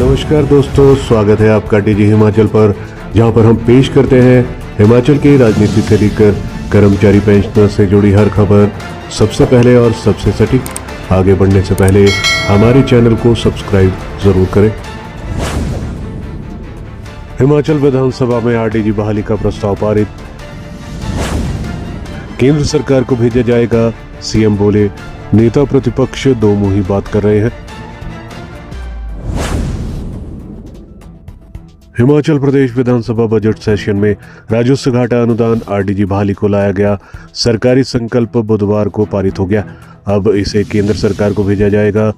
नमस्कार दोस्तों, स्वागत है आपका डीजी हिमाचल पर, जहां पर हम पेश करते हैं हिमाचल की राजनीति से लेकर कर्मचारी पेंशनर से जुड़ी हर खबर सबसे पहले और सबसे सटीक। आगे बढ़ने से पहले हमारे चैनल को सब्सक्राइब जरूर करें। हिमाचल विधानसभा में आरडीजी बहाली का प्रस्ताव पारित, केंद्र सरकार को भेजा जाएगा, सीएम बोले। नेता प्रतिपक्ष दो मुंही बात कर रहे हैं। हिमाचल प्रदेश विधानसभा बजट सेशन में राजस्व घाटा अनुदान आरडीजी बहाली को लाया गया। सरकारी संकल्प बुधवार को पारित हो गया। अब इसे केंद्र सरकार को भेजा जाएगा।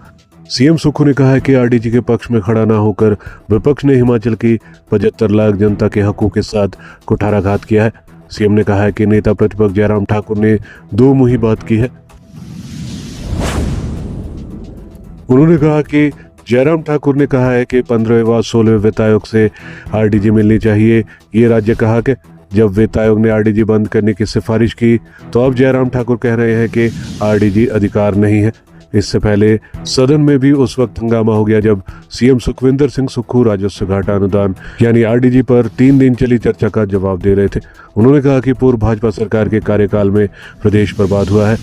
सीएम सुक्खू ने कहा है कि आरडीजी के पक्ष में खड़ा न होकर विपक्ष ने हिमाचल की 75 लाख जनता के हकों के साथ कुठाराघात किया है। सीएम ने कहा है कि नेता प्रतिपक्ष जयराम ठाकुर ने दो मुंही बात की है। उन्होंने कहा कि जयराम ठाकुर ने कहा है कि 15वें व 16वें वित्त आयोग से आरडीजी मिलनी चाहिए। ये राज्य कहा कि जब वित्त आयोग ने आरडीजी बंद करने की सिफारिश की तो अब जयराम ठाकुर कह रहे हैं कि आरडीजी अधिकार नहीं है। इससे पहले सदन में भी उस वक्त हंगामा हो गया जब सीएम सुखविंदर सिंह सुक्खू राजस्व घाटा अनुदान यानी आरडीजी पर 3 दिन चली चर्चा का जवाब दे रहे थे। उन्होंने कहा कि पूर्व भाजपा सरकार के कार्यकाल में प्रदेश बर्बाद हुआ है।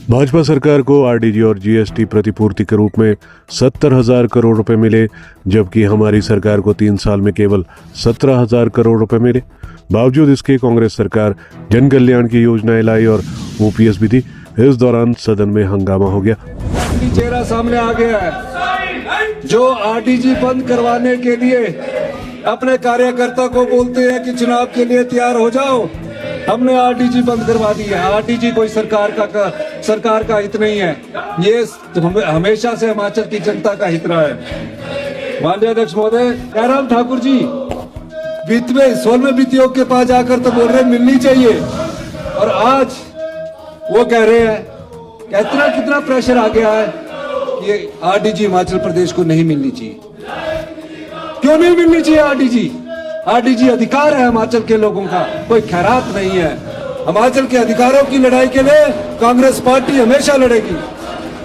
भाजपा सरकार को आरडीजी और जीएसटी प्रतिपूर्ति के रूप में 70,000 करोड़ रुपए मिले, जबकि हमारी सरकार को 3 साल में केवल 17,000 करोड़ रुपए मिले। बावजूद इसके कांग्रेस सरकार जन कल्याण की योजनाएं लाई और ओपीएस भी दी। इस दौरान सदन में हंगामा हो गया। चेहरा सामने आ गया है जो आरडीजी बंद करवाने के लिए अपने कार्यकर्ता को बोलते हैं कि चुनाव के लिए तैयार हो जाओ। हमने आरडीजी बंद करवा दी है। आरडीजी कोई सरकार का हित नहीं है, ये हमेशा से हिमाचल की जनता का हित रहा है। माननीय अध्यक्ष महोदय, जयराम ठाकुर जी वित्त में 16वें वित्त आयोग के पास जाकर तो बोल रहे मिलनी चाहिए, और आज वो कह रहे हैं कितना प्रेशर आ गया है कि आरडीजी हिमाचल प्रदेश को नहीं मिलनी चाहिए। क्यों नहीं मिलनी चाहिए आरडीजी? आरडीजी अधिकार है हिमाचल के लोगों का, कोई खैरात नहीं है। हिमाचल के अधिकारों की लड़ाई के लिए कांग्रेस पार्टी हमेशा लड़ेगी।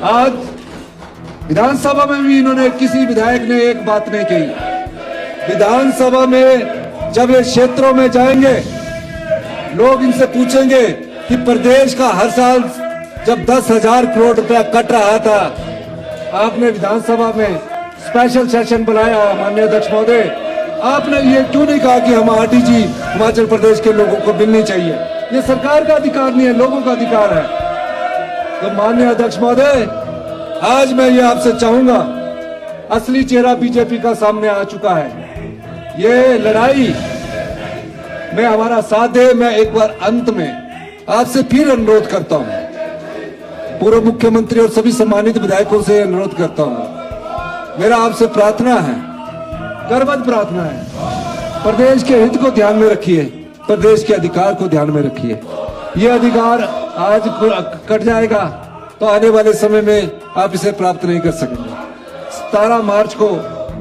आज विधानसभा में भी इन्होंने, किसी विधायक ने एक बात नहीं कही। विधानसभा में जब ये क्षेत्रों में जाएंगे, लोग इनसे पूछेंगे कि प्रदेश का हर साल जब 10,000 करोड़ रुपया कट रहा था, आपने विधानसभा में स्पेशल सेशन बुलाया। माननीय अध्यक्ष महोदय, आपने ये क्यों नहीं कहा कि हम आरडीजी हिमाचल प्रदेश के लोगों को मिलनी चाहिए? ये सरकार का अधिकार नहीं है, लोगों का अधिकार है। तो माननीय अध्यक्ष महोदय, आज मैं ये आपसे चाहूंगा, असली चेहरा बीजेपी का सामने आ चुका है। ये लड़ाई में हमारा साथ दे। मैं एक बार अंत में आपसे फिर अनुरोध करता हूं, पूर्व मुख्यमंत्री और सभी सम्मानित विधायकों से अनुरोध करता हूं, मेरा आपसे प्रार्थना है, करबद्ध प्रार्थना है, प्रदेश के हित को ध्यान में रखिए, प्रदेश के अधिकार को ध्यान में रखिए। ये अधिकार आज कट जाएगा तो आने वाले समय में आप इसे प्राप्त नहीं कर सकेंगे। 17 मार्च को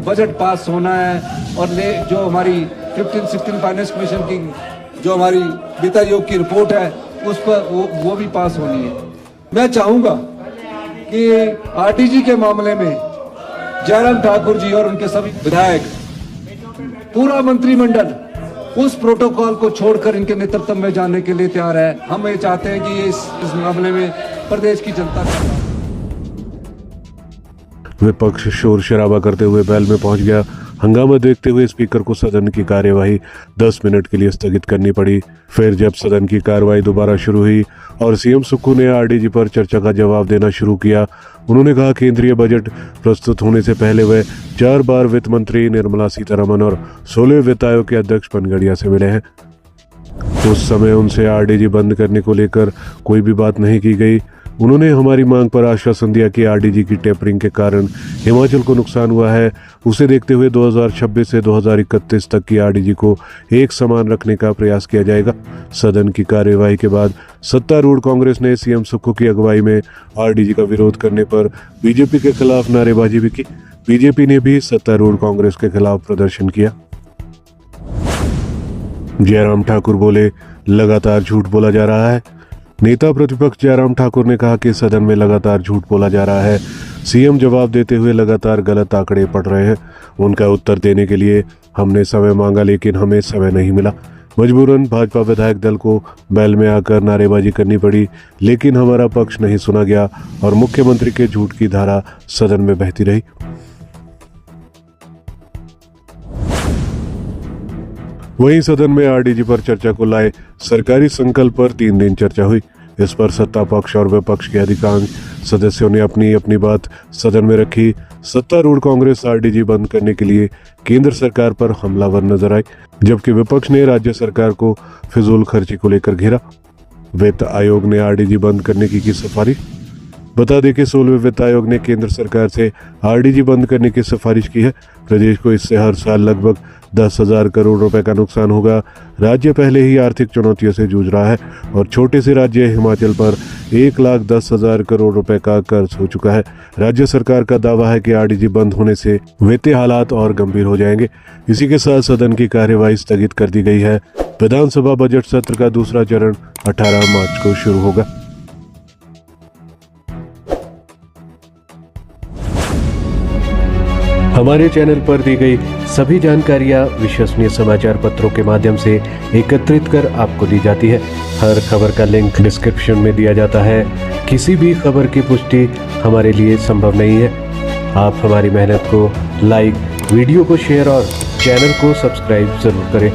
बजट पास होना है, और जो हमारी 15-16 फाइनेंस कमीशन की जो हमारी वित्त आयोग की रिपोर्ट है, उस पर वो भी पास होनी है। मैं चाहूंगा कि आरडीजी के मामले में जयराम ठाकुर जी और उनके सभी विधायक, पूरा मंत्रिमंडल उस प्रोटोकॉल को छोड़कर इनके नेतृत्व में जाने के लिए तैयार है। हम ये चाहते हैं कि इस मामले में प्रदेश की जनता का। विपक्ष शोर शराबा करते हुए बैल में पहुंच गया। हंगामा देखते हुए स्पीकर को सदन की कार्यवाही 10 मिनट के लिए स्थगित करनी पड़ी। फिर जब सदन की कार्यवाही दोबारा शुरू हुई और सीएम सुक्खू ने आरडीजी पर चर्चा का जवाब देना शुरू किया, उन्होंने कहा केंद्रीय बजट प्रस्तुत होने से पहले वह 4 बार वित्त मंत्री निर्मला सीतारमण और 16वें वित्त आयोग के अध्यक्ष पनगड़िया से मिले हैं। उस समय उनसे आरडीजी बंद करने को लेकर कोई भी बात नहीं की गई। उन्होंने हमारी मांग पर आश्वासन दिया कि आरडीजी की टेपरिंग के कारण हिमाचल को नुकसान हुआ है, उसे देखते हुए 2026 से 2031 तक की आरडीजी को एक समान रखने का प्रयास किया जाएगा। सदन की कार्यवाही के बाद सत्तारूढ़ कांग्रेस ने सीएम सुक्खू की अगुवाई में आरडीजी का विरोध करने पर बीजेपी के खिलाफ नारेबाजी भी की। बीजेपी ने भी सत्तारूढ़ कांग्रेस के खिलाफ प्रदर्शन किया। जयराम ठाकुर बोले, लगातार झूठ बोला जा रहा है। नेता प्रतिपक्ष जयराम ठाकुर ने कहा कि सदन में लगातार झूठ बोला जा रहा है। सीएम जवाब देते हुए लगातार गलत आंकड़े पढ़ रहे हैं। उनका उत्तर देने के लिए हमने समय मांगा, लेकिन हमें समय नहीं मिला। मजबूरन भाजपा विधायक दल को बैल में आकर नारेबाजी करनी पड़ी, लेकिन हमारा पक्ष नहीं सुना गया और मुख्यमंत्री के झूठ की धारा सदन में बहती रही। वहीं सदन में आरडीजी पर चर्चा को लाए सरकारी संकल्प पर 3 दिन चर्चा हुई। इस पर सत्ता पक्ष और विपक्ष के अधिकांश सदस्यों ने अपनी अपनी बात सदन में रखी। सत्तारूढ़ कांग्रेस आरडीजी बंद करने के लिए केंद्र सरकार पर हमलावर नजर आई, जबकि विपक्ष ने राज्य सरकार को फिजूल खर्ची को लेकर घेरा। वित्त आयोग ने आरडीजी बंद करने की सिफारिश। बता दें कि 16वें वित्त आयोग ने केंद्र सरकार से आरडीजी बंद करने की सिफारिश की है। प्रदेश को इससे हर साल लगभग 10,000 करोड़ रुपए का नुकसान होगा। राज्य पहले ही आर्थिक चुनौतियों से जूझ रहा है और छोटे से राज्य हिमाचल पर 1,10,000 करोड़ रुपए का कर्ज हो चुका है। राज्य सरकार का दावा है कि आरडीजी बंद होने से वित्तीय हालात और गंभीर हो जाएंगे। इसी के साथ सदन की कार्यवाही स्थगित कर दी गई है। विधानसभा बजट सत्र का दूसरा चरण 18 मार्च को शुरू होगा। हमारे चैनल पर दी गई सभी जानकारियां विश्वसनीय समाचार पत्रों के माध्यम से एकत्रित कर आपको दी जाती है। हर खबर का लिंक डिस्क्रिप्शन में दिया जाता है। किसी भी खबर की पुष्टि हमारे लिए संभव नहीं है। आप हमारी मेहनत को लाइक, वीडियो को शेयर और चैनल को सब्सक्राइब जरूर करें।